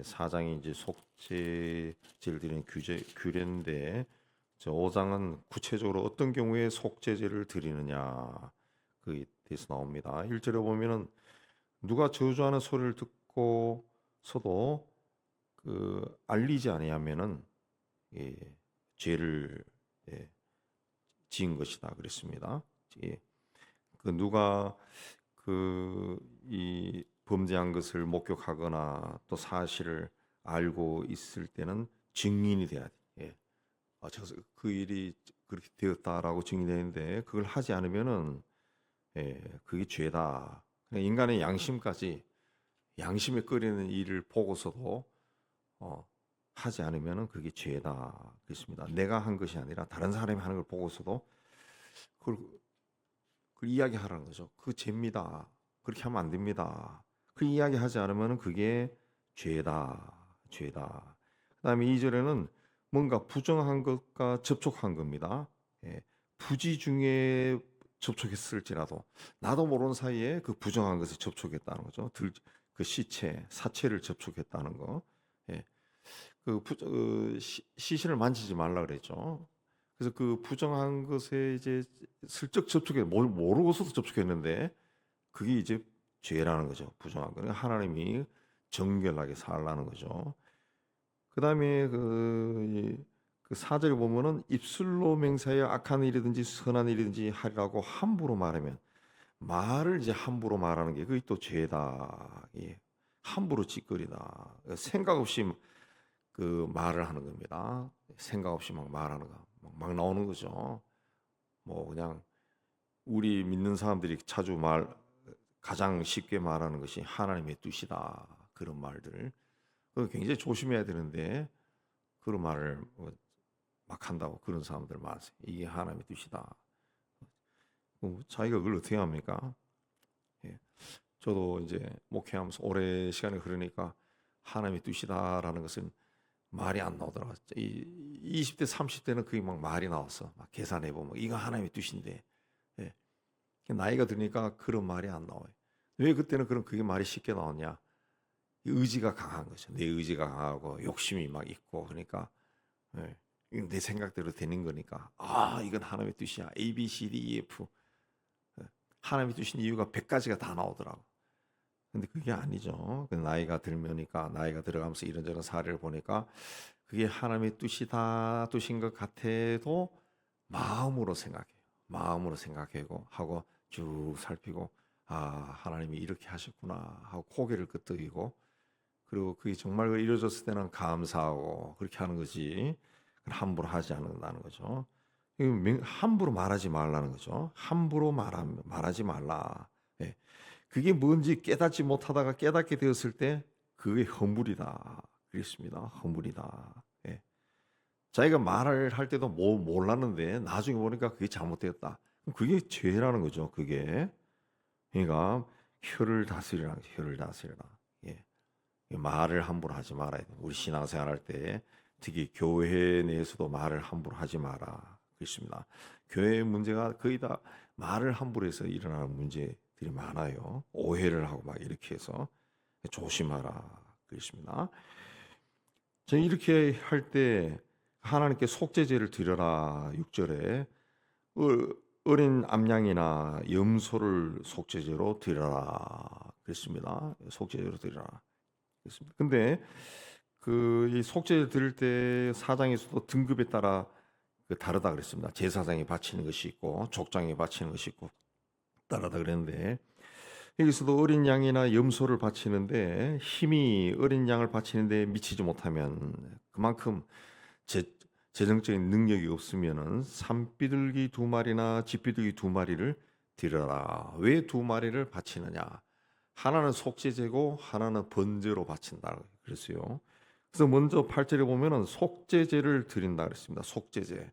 4장이 이제 속죄제를 드리는 규례인데, 저 5장은 구체적으로 어떤 경우에 속죄제를 드리느냐 그에 대해서 나옵니다. 1절에 보면은 누가 저주하는 소리를 듣고서도 알리지 아니하면은 예, 죄를 지은 것이다 그랬습니다. 예, 누가 이 범죄한 것을 목격하거나 또 사실을 알고 있을 때는 증인이 돼야 돼. 예. 그 일이 그렇게 되었다라고 증인되는데 그걸 하지 않으면은 그게 죄다. 그냥 인간의 양심에 끓이는 일을 보고서도 하지 않으면은 그게 죄다. 그렇습니다. 내가 한 것이 아니라 다른 사람이 하는 걸 보고서도 그걸 이야기하라는 거죠. 그 죄입니다. 그렇게 하면 안 됩니다. 그 이야기하지 않으면 그게 죄다. 죄다. 그다음에 2절에는 뭔가 부정한 것과 접촉한 겁니다. 부지 중에 접촉했을지라도 나도 모르는 사이에 그 부정한 것을 접촉했다는 거죠. 그 사체를 접촉했다는 거. 예. 시신을 만지지 말라 그랬죠. 그래서 그 부정한 것에 이제 슬쩍 모르고서도 접촉했는데 그게 이제 죄라는 거죠. 부정한 거. 하나님이 정결하게 살라는 거죠. 그다음에 그 4절에 보면은 입술로 맹세하여 악한 일이든지 선한 일이든지 하리라고 함부로 말하면 말을 이제 함부로 말하는 게 그게 또 죄다. 예. 함부로 찌꺼리다. 생각 없이 말을 하는 겁니다. 생각 없이 막 말하는 거. 막 나오는 거죠. 뭐 그냥 우리 믿는 사람들이 가장 쉽게 말하는 것이 하나님의 뜻이다. 그런 말들. 그거 굉장히 조심해야 되는데 그런 말을 막 한다고 그런 사람들 많으세요. 이게 하나님의 뜻이다. 자기가 그걸 어떻게 합니까? 예. 저도 이제 목회하면서 오래 시간이 흐르니까 하나님의 뜻이다라는 것은 말이 안 나오더라고요. 20대, 30대는 그게 막 말이 나왔어. 막 계산해보면 이거 하나님의 뜻인데. 예. 나이가 드니까 그런 말이 안 나와요. 왜 그때는 그게 말이 쉽게 나왔냐? 의지가 강한 거죠. 내 의지가 강하고 욕심이 막 있고 그러니까 내 생각대로 되는 거니까 이건 하나님의 뜻이야. A, B, C, D, E, F 하나님의 뜻인 이유가 100가지가 다 나오더라고. 근데 그게 아니죠. 나이가 들어가면서 이런저런 사례를 보니까 그게 하나님의 뜻인 것 같아도 마음으로 생각하고 하고 쭉 살피고 하나님이 이렇게 하셨구나 하고 고개를 끄덕이고 그리고 그게 정말 이루어졌을 때는 감사하고 그렇게 하는 거지. 함부로 하지 않는다는 거죠. 함부로 말하지 말라는 거죠. 함부로 말하지 말라. 예. 그게 뭔지 깨닫지 못하다가 깨닫게 되었을 때 그게 허물이다. 그랬습니다. 허물이다. 예. 자기가 말을 할 때도 몰랐는데 나중에 보니까 그게 잘못되었다. 그게 죄라는 거죠. 그게. 그러니까 혀를 다스리라. 예. 말을 함부로 하지 말아야 돼. 우리 신앙생활 할 때 특히 교회 내에서도 말을 함부로 하지 마라. 그렇습니다. 교회의 문제가 거의 다 말을 함부로 해서 일어나는 문제들이 많아요. 오해를 하고 막 이렇게 해서 조심하라. 그렇습니다. 저는 이렇게 할 때 하나님께 속죄제를 드려라. 6절에 어린 암양이나 염소를 속죄제로 드려라. 그랬습니다. 속죄제로 드려라. 그렇습니다. 근데 이 속죄를 드릴 때 사장에서도 등급에 따라 다르다 그랬습니다. 제사장이 바치는 것이 있고 족장이 바치는 것이 있고 다르다 그랬는데 여기서도 어린 양이나 염소를 바치는데 힘이 어린 양을 바치는데 미치지 못하면 그만큼 재정적인 능력이 없으면은 산비둘기 2마리나 집비둘기 2마리를 드려라. 왜 2마리를 바치느냐? 하나는 속죄제고 하나는 번제로 바친다 그랬어요. 그래서 먼저 8절에 보면은 속죄제를 드린다 그랬습니다. 속죄제.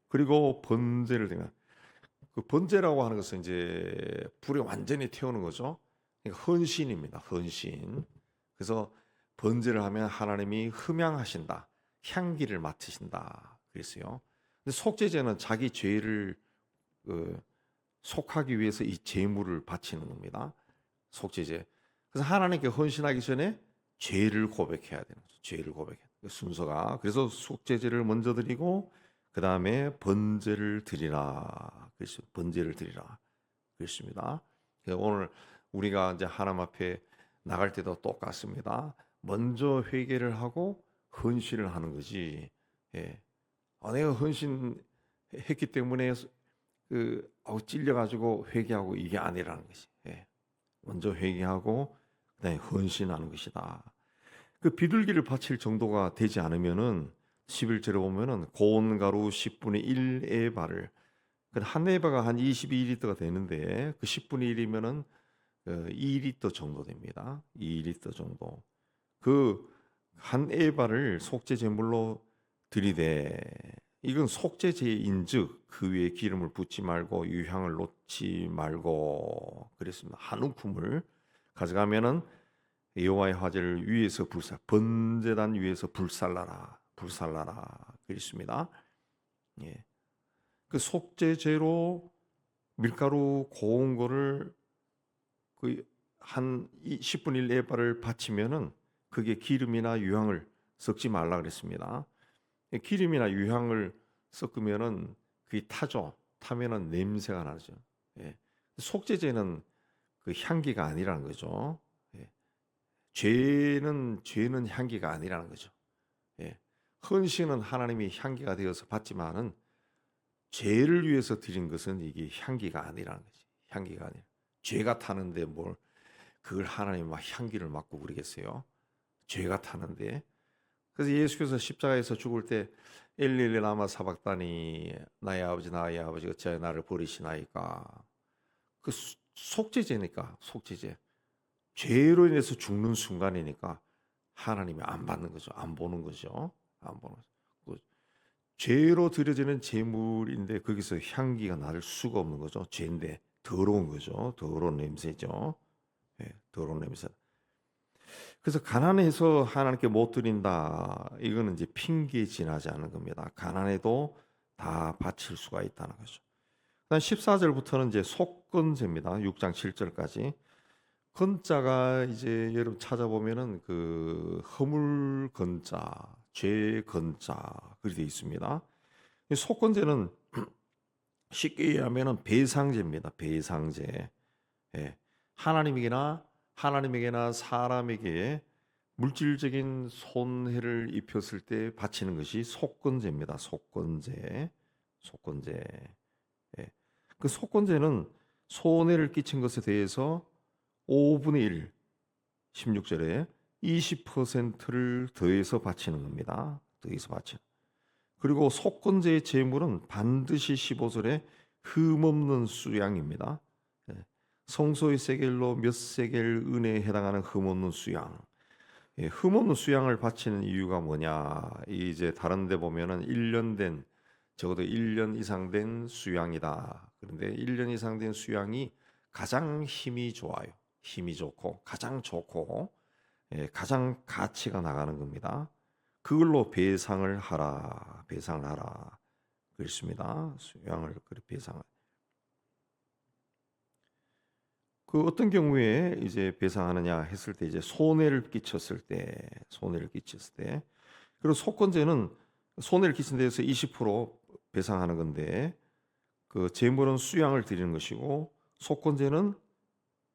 그리고 번제를 드리면 그 번제라고 하는 것은 이제 불에 완전히 태우는 거죠. 그러니까 헌신입니다. 헌신. 그래서 번제를 하면 하나님이 흠양하신다. 향기를 맡으신다. 그랬어요. 근데 속죄제는 자기 죄를 속하기 위해서 이 제물을 바치는 겁니다. 속죄제. 그래서 하나님께 헌신하기 전에 죄를 고백해야 되는 거죠. 죄를 고백해. 그 순서가 그래서 속죄제를 먼저 드리고 그 다음에 번제를 드리라. 그래서 번제를 드리라. 그렇습니다. 오늘 우리가 이제 하나님 앞에 나갈 때도 똑같습니다. 먼저 회개를 하고 헌신을 하는 거지. 예. 내가 헌신했기 때문에 찔려가지고 회개하고 이게 아니라는 것이. 예. 먼저 회개하고 그다음에 헌신하는 것이다. 그 비둘기를 바칠 정도가 되지 않으면은 11절에 보면은 고운 가루 10분의 1 에바를 한 에바가 한 22리터가 되는데 그 10분의 1이면은 2리터 정도 됩니다. 2리터 정도. 그 한 에바를 속죄 제물로 드리되 이건 속죄 제인즉 그 위에 기름을 붓지 말고 유향을 놓지 말고 그랬습니다. 한 움큼을 가져가면은 여호와의 화제를 위에서 번제단 위에서 불살라라 그랬습니다. 예. 그 속죄제로 밀가루 고운 거를 한 10분의 1 에바를 바치면은 그게 기름이나 유향을 섞지 말라 그랬습니다. 기름이나 유향을 섞으면은 그게 타죠. 타면은 냄새가 나죠. 예. 속죄제는 그 향기가 아니라는 거죠. 예. 죄는 향기가 아니라는 거죠. 예. 헌신은 하나님이 향기가 되어서 받지만은 죄를 위해서 드린 것은 이게 향기가 아니라는 거지. 향기가 아니라. 죄가 타는데 뭘 그걸 하나님 막 향기를 맡고 그러겠어요? 죄가 타는데. 그래서 예수께서 십자가에서 죽을 때 엘리 라마 사박다니 나의 아버지 어찌하여 나를 버리시나이까. 그 속죄제니까 속죄제. 죄로 인해서 죽는 순간이니까 하나님이 안 받는 거죠. 안 보는 거죠. 안 보는 거죠. 죄로 드려지는 제물인데 거기서 향기가 날 수가 없는 거죠. 죄인데 더러운 거죠. 더러운 냄새죠. 네, 더러운 냄새. 그래서 가난해서 하나님께 못 드린다. 이거는 이제 핑계에 지나지 않은 겁니다. 가난해도 다 바칠 수가 있다는 거죠. 그다음 14절부터는 이제 속건제입니다. 6장 7절까지. 건자가 이제 여러분 찾아보면은 그 허물 건자, 죄 건자 그렇게 되어 있습니다. 속건제는 쉽게 얘기하면은 배상제입니다. 배상제. 예. 하나님에게나 사람에게 물질적인 손해를 입혔을 때 바치는 것이 속건제입니다. 속건제. 예. 그 속건제는 손해를 끼친 것에 대해서 5분의 1, 16절에 20%를 더해서 바치는 겁니다. 더해서 바치는. 그리고 속건제의 제물은 반드시 15절에 흠없는 수양입니다. 예. 성소의 세겔로 몇 세겔 은혜에 해당하는 흠없는 수양. 예, 흠없는 수양을 바치는 이유가 뭐냐? 이제 다른 데 보면은 1년 된 적어도 1년 이상 된 수양이다. 그런데 1년 이상 된 수양이 가장 힘이 좋아요. 힘이 좋고 가장 좋고 가장 가치가 나가는 겁니다. 그걸로 배상을 하라. 그렇습니다. 수양을 그렇게 배상을. 그 어떤 경우에 이제 배상하느냐 했을 때 이제 손해를 끼쳤을 때 그리고 속건제는 손해를 끼친 데에서 20% 배상하는 건데 그 제물은 수양을 드리는 것이고 속건제는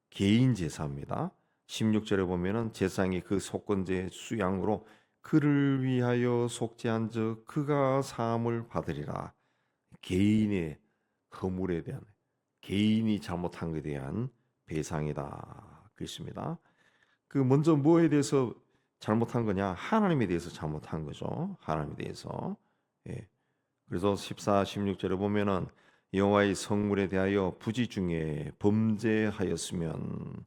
개인 제사입니다. 16절에 보면은 제사장이 그 속건제 수양으로 그를 위하여 속죄한 즉 그가 사함을 받으리라. 개인의 허물에 대한 개인이 잘못한 것에 대한 배상이다. 그렇습니다. 그 먼저 뭐에 대해서 잘못한 거냐? 하나님에 대해서 잘못한 거죠. 하나님에 대해서. 예. 그래서 14, 16절에 보면은 여호와의 성물에 대하여 부지 중에 범죄하였으면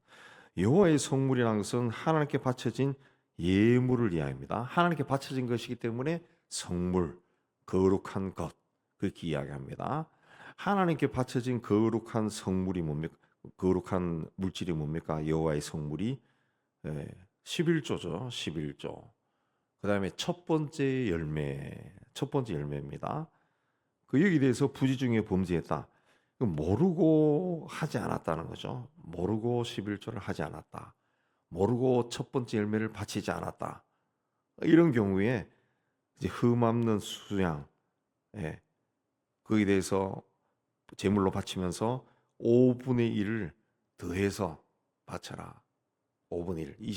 여호와의 성물이라는 것은 하나님께 바쳐진 예물을 이야기합니다. 하나님께 바쳐진 것이기 때문에 성물, 거룩한 것 그렇게 이야기합니다. 하나님께 바쳐진 거룩한 성물이 뭡니까? 거룩한 물질이 뭡니까? 여호와의 성물이 11조죠. 11조. 그다음에 첫 번째 열매입니다. 그 여기 대해서 부지 중에 범죄했다. 모르고 하지 않았다는 거죠. 모르고 11조를 하지 않았다. 모르고 첫 번째 열매를 바치지 않았다. 이런 경우에 이제 흠없는 수양, 예, 거기에 대해서 제물로 바치면서 5분의 1을 더해서 바쳐라. 5분의 1,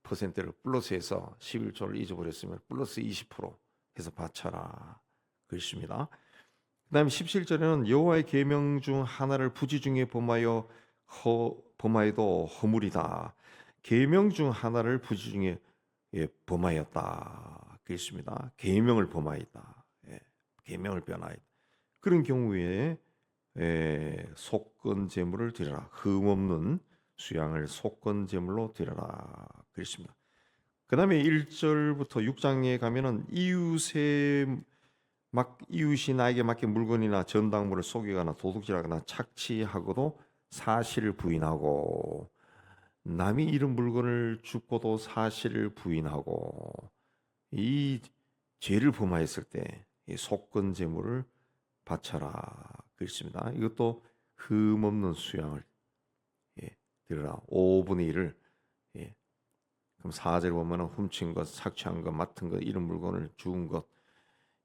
20%를 플러스해서 11조를 잊어버렸으면 플러스 20% 해서 바쳐라. 그렇습니다. 그 다음에 17절에는 여호와의 계명 중 하나를 부지 중에 범하여도 허물이다. 계명 중 하나를 부지 중에 범하였다. 그렇습니다. 계명을 범하였다. 계명을 변하였다. 그런 경우에 속건 제물을 드려라. 흠없는 수양을 속건 제물로 드려라. 그렇습니다. 그 다음에 1절부터 6장에 가면은 이웃이 나에게 맡긴 물건이나 전당물을 속이거나 도둑질하거나 착취하고도 사실을 부인하고, 남이 잃은 물건을 줍고도 사실을 부인하고, 이 죄를 범하였을 때 속건 제물을 바쳐라. 그렇습니다. 이것도 흠없는 수양을 드려라. 5분의 1을. 그럼 4절 보면 훔친 것, 착취한 것, 맡은 것, 이런 물건을 주운 것,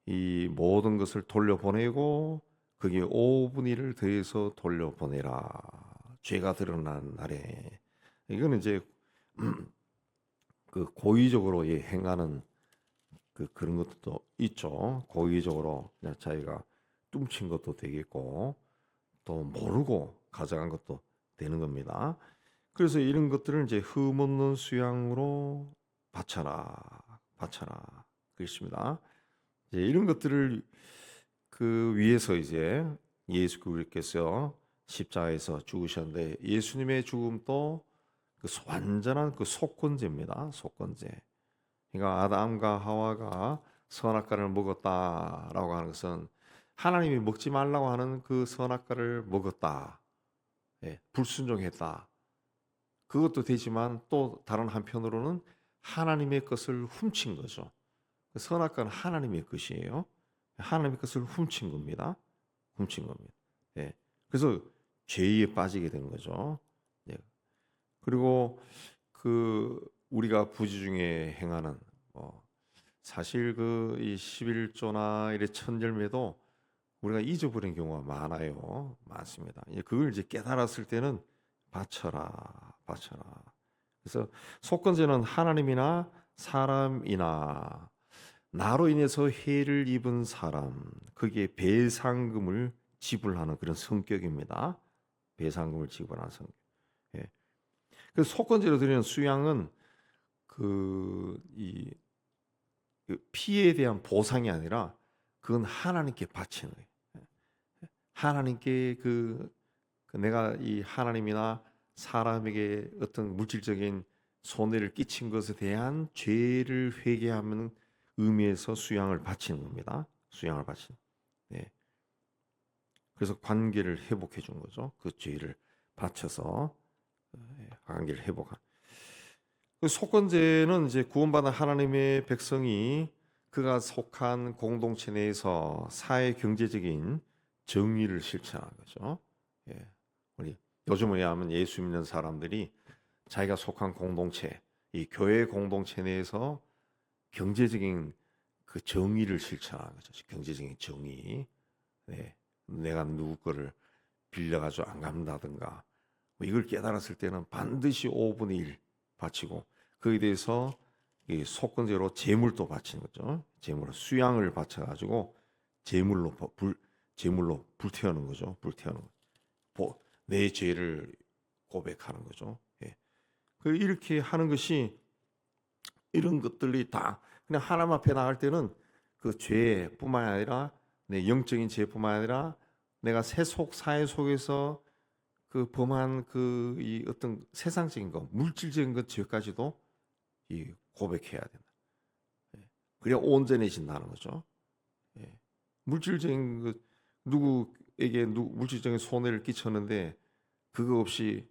이 모든 것을 돌려보내고 거기에 5분의 1을 더해서 돌려보내라. 죄가 드러난 날에. 이거는 이제 그 고의적으로 행하는 그런 것도 있죠. 고의적으로 그냥 자기가 뚱친 것도 되겠고 또 모르고 가져간 것도 되는 겁니다. 그래서 이런 것들을 이제 흠없는 수양으로 바쳐라. 그렇습니다. 이제 이런 것들을 그 위해서 이제 예수 그리스도께서 십자가에서 죽으셨는데, 예수님의 죽음도 그 완전한 그 속건제입니다. 속건제. 그러니까 아담과 하와가 선악과를 먹었다라고 하는 것은 하나님이 먹지 말라고 하는 그 선악과를 먹었다. 불순종했다. 그것도 되지만 또 다른 한편으로는 하나님의 것을 훔친 거죠. 선악과는 하나님의 것이에요. 하나님의 것을 훔친 겁니다. 그래서 죄에 빠지게 된 거죠. 그리고 그 우리가 부지 중에 행하는 사실 그 이 11조나 이래 천절매도 우리가 잊어버린 경우가 많습니다. 그걸 이제 깨달았을 때는 바쳐라. 그래서 속건제는 하나님이나 사람이나 나로 인해서 해를 입은 사람, 거기에 배상금을 지불하는 그런 성격입니다. 배상금을 지불하는 성격. 그래서 속건제로 드리는 수양은 이 피해에 대한 보상이 아니라 그건 하나님께 바치는 거예요. 하나님께 내가 이 하나님이나 사람에게 어떤 물질적인 손해를 끼친 것에 대한 죄를 회개하는 의미에서 수양을 바치는 겁니다. 수양을 바치는. 그래서 관계를 회복해 준 거죠. 그 죄를 바쳐서 관계를 회복한. 그 속건제는 이제 구원받은 하나님의 백성이 그가 속한 공동체 내에서 사회 경제적인 정의를 실천하는 거죠. 우리 요즘에 하면 예수 믿는 사람들이 자기가 속한 공동체, 이 교회 공동체 내에서 경제적인 그 정의를 실천하는 거죠. 경제적인 정의. 내가 누구 거를 빌려가지고 안 갚는다든가, 이걸 깨달았을 때는 반드시 5분의 1 바치고, 거기에 대해서 이 속건제로 제물도 바치는 거죠. 제물 수양을 바쳐가지고 제물로 불태우는 거죠. 내 죄를 고백하는 거죠. 이렇게 하는 것이, 이런 것들이 다 그냥 하나님 앞에 나갈 때는 그 죄뿐만 아니라 내 영적인 죄뿐만 아니라 내가 세속 사회 속에서 그 범한 이 어떤 세상적인 것, 물질적인 것 죄까지도 이 고백해야 된다. 그래야 온전해진다는 거죠. 물질적인 누구에게 물질적인 손해를 끼쳤는데 그거 없이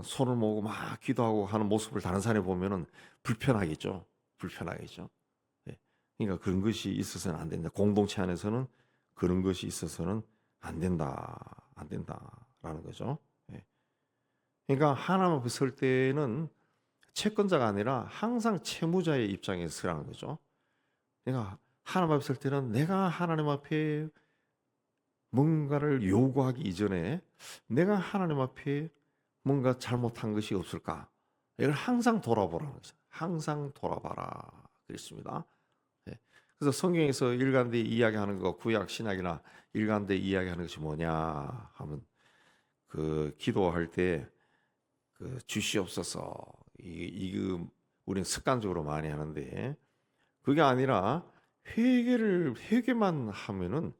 손을 모으고 막 기도하고 하는 모습을 다른 사람이 보면은 불편하겠죠. 그러니까 그런 것이 있어서는 안 된다. 공동체 안에서는 그런 것이 있어서는 안 된다라는 거죠. 그러니까 하나님 앞에 설 때는 채권자가 아니라 항상 채무자의 입장에 서라는 거죠. 그러니까 하나님 앞에 설 때는 내가 하나님 앞에 뭔가를 요구하기 이전에 내가 하나님 앞에 뭔가 잘못한 것이 없을까? 이걸 항상 돌아보라는 거죠. 항상 돌아봐라. 그랬습니다. 예. 그래서 성경에서 일관되이 이야기하는 거, 구약 신약이나 일관되이 이야기하는 것이 뭐냐 하면 그 기도할 때 그 주시옵소서 이거 우리는 습관적으로 많이 하는데 그게 아니라 회개만 하면은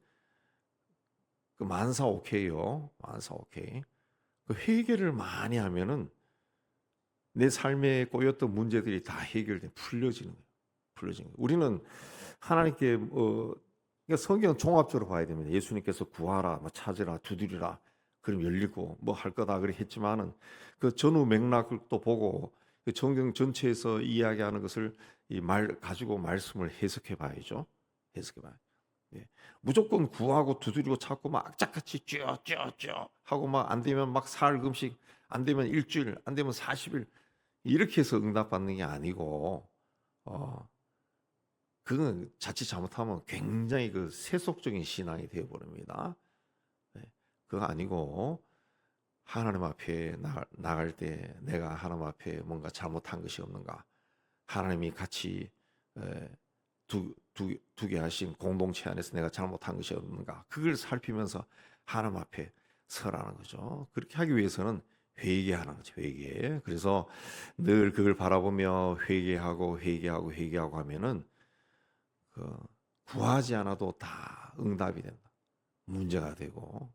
그 만사 오케이요. 만사 오케이. 그 회개를 많이 하면은 내 삶에 꼬였던 문제들이 다 해결돼 풀려지는 거예요. 풀려지는 거예요. 우리는 하나님께 그러니까 성경 종합적으로 봐야 됩니다. 예수님께서 구하라, 뭐 찾으라, 두드리라, 그럼 열리고 뭐 할 거다 그렇게 했지만은 그 전후 맥락을 또 보고 그 성경 전체에서 이야기하는 것을 이 말 가지고 말씀을 해석해 봐야죠. 해석해 봐요. 예. 무조건 구하고 두드리고 찾고 막 악착같이 쭉 하고 막 안 되면 막 사흘 금식, 안 되면 일주일, 안 되면 40일 이렇게 해서 응답받는 게 아니고 그건 자칫 잘못하면 굉장히 그 세속적인 신앙이 되어 버립니다. 네. 그거 아니고 하나님 앞에 나갈 때 내가 하나님 앞에 뭔가 잘못한 것이 없는가? 하나님이 같이 두게 하신 공동체 안에서 내가 잘못한 것이 없는가? 그걸 살피면서 하나님 앞에 서라는 거죠. 그렇게 하기 위해서는 회개하는 거죠. 회개. 그래서 늘 그걸 바라보며 회개하고 하면은 그 구하지 않아도 다 응답이 된다. 문제가 되고.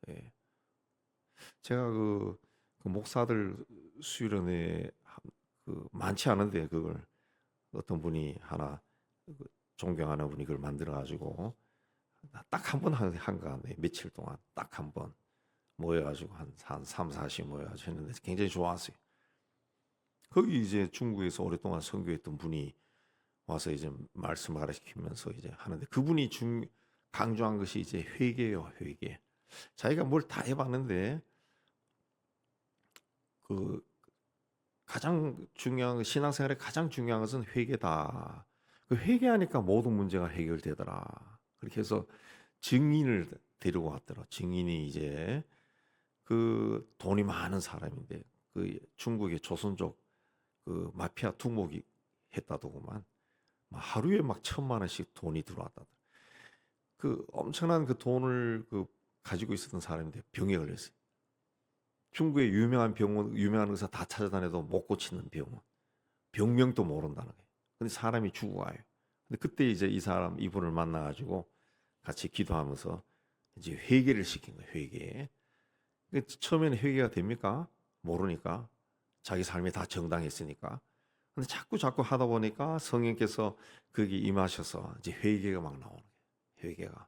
예. 제가 그 목사들 수련회 그 많지 않은데 그걸 어떤 분이 하나 그 존경하는 분이 그걸 만들어 가지고 딱 한 번 한거 같네. 며칠 동안 딱 한 번 모여가지고 한 3, 40 모여가지고 했는데 굉장히 좋았어요. 거기 이제 중국에서 오랫동안 선교했던 분이 와서 이제 말씀 가르치면서 이제 하는데 그분이 강조한 것이 이제 회개요, 회개. 자기가 뭘 다 해봤는데 그 가장 중요한 신앙생활에 가장 중요한 것은 회개다. 그 회개하니까 모든 문제가 해결되더라. 그렇게 해서 증인을 데리고 왔더라. 증인이 이제 그 돈이 많은 사람인데 그 중국의 조선족 그 마피아 두목이 했다더구만. 하루에 막 1,000만 원씩 돈이 들어왔다. 그 엄청난 그 돈을 그 가지고 있었던 사람인데 병에 걸렸어요. 중국의 유명한 병원, 유명한 의사 다 찾아다녀도 못 고치는 병원. 병명도 모른다는 거예요. 근데 사람이 죽어가요. 근데 그때 이제 이분을 만나가지고 같이 기도하면서 이제 회개를 시킨 거예요. 회개. 처음에는 회개가 됩니까? 모르니까. 자기 삶이 다 정당했으니까. 근데 자꾸 하다 보니까 성령께서 거기 임하셔서 이제 회개가 막 나오는 거예요. 회개가.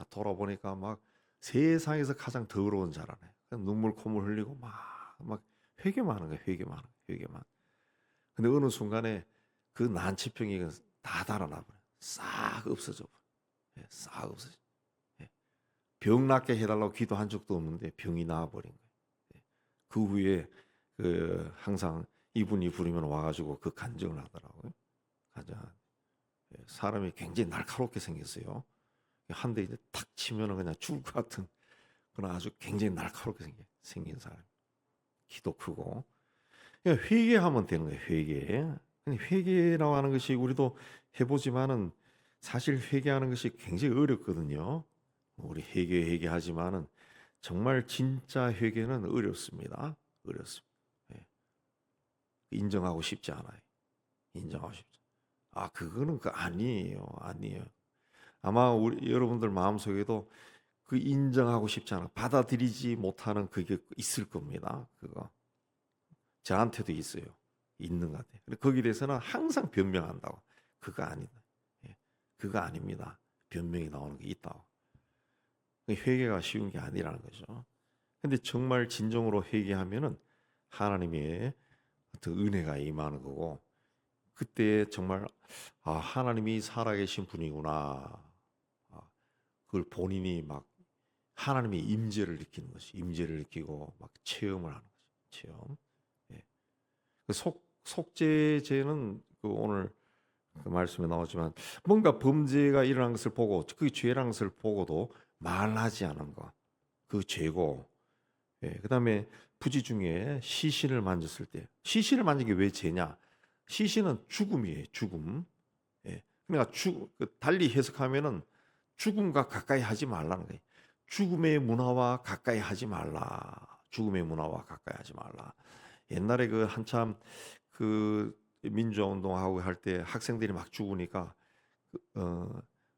돌아보니까 막 세상에서 가장 더러운 자라네. 눈물 콧물 흘리고 막 회개만 하는 거예요. 회개만. 근데 어느 순간에 그 난치병이 다 달아나 버려. 싹 없어져 버려. 예, 싹 없어져. 예. 병 낫게 해달라고 기도한 적도 없는데 병이 나아버린 거예요. 예. 그 후에 그 항상 이분이 부르면 와가지고 그 간증을 하더라고요. 간증. 예. 사람이 굉장히 날카롭게 생겼어요. 한 대 이제 탁 치면은 그냥 죽을 것 같은 그런 아주 굉장히 날카롭게 생긴 사람. 키도 크고. 그러니까 회개하면 되는 거예요. 회개. 회개라고 하는 것이 우리도 해보지만은 사실 회개하는 것이 굉장히 어렵거든요. 우리 회개하지만은 정말 진짜 회개는 어렵습니다. 어렵습니다. 예. 인정하고 싶지 않아요. 인정하고 싶지. 그거는 아니에요. 아마 우리 여러분들 마음속에도 그 인정하고 싶지 않아 받아들이지 못하는 그게 있을 겁니다. 그거 저한테도 있어요. 있는 것 같아요. 거기에 대해서는 항상 변명한다고. 그거 아니다. 예. 그거 아닙니다. 변명이 나오는 게 있다고. 회개가 쉬운 게 아니라는 거죠. 근데 정말 진정으로 회개하면은 하나님의 어떤 은혜가 임하는 거고 그때 정말 하나님이 살아계신 분이구나. 그걸 본인이 막 하나님의 임재를 느끼는 것이 임재를 느끼고 막 체험을 하는 거죠. 체험. 예. 그 속죄죄는 그 오늘 그 말씀에 나오지만 뭔가 범죄가 일어난 것을 보고 그 죄라는 것을 보고도 말하지 않은 것. 그 죄고. 예. 그다음에 부지 중에 시신을 만졌을 때 시신을 만진 게 왜 죄냐? 시신은 죽음이에요. 죽음. 예. 그러니까 달리 해석하면은 죽음과 가까이 하지 말라는 거예요. 죽음의 문화와 가까이 하지 말라. 죽음의 문화와 가까이 하지 말라. 옛날에 그 한참 그 민주화 운동하고 할 때 학생들이 막 죽으니까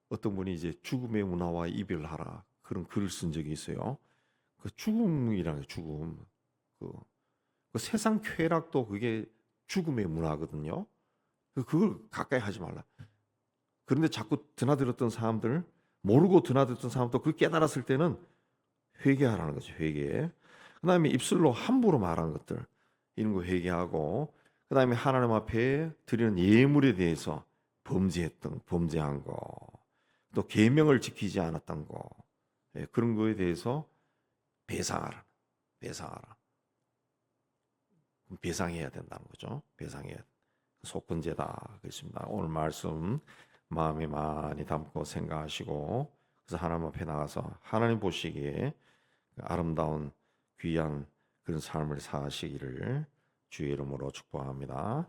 어떤 분이 이제 죽음의 문화와 이별하라 그런 글을 쓴 적이 있어요. 그 죽음이라는 게 죽음. 그, 그 세상 쾌락도 그게 죽음의 문화거든요. 그걸 가까이 하지 말라. 그런데 자꾸 드나들었던 사람들, 모르고 드나들었던 사람도 그걸 깨달았을 때는 회개하라는 거죠. 회개. 그다음에 입술로 함부로 말하는 것들 이런 거 회개하고, 그다음에 하나님 앞에 드리는 예물에 대해서 범죄한 거, 또 계명을 지키지 않았던 거, 예, 그런 거에 대해서 배상하라. 배상하라. 배상해야 된다는 거죠. 배상해야. 속건제다. 그렇습니다. 오늘 말씀 마음에 많이 담고 생각하시고, 그래서 하나님 앞에 나가서 하나님 보시기에 아름다운 귀한 그런 삶을 사시기를 주의 이름으로 축복합니다.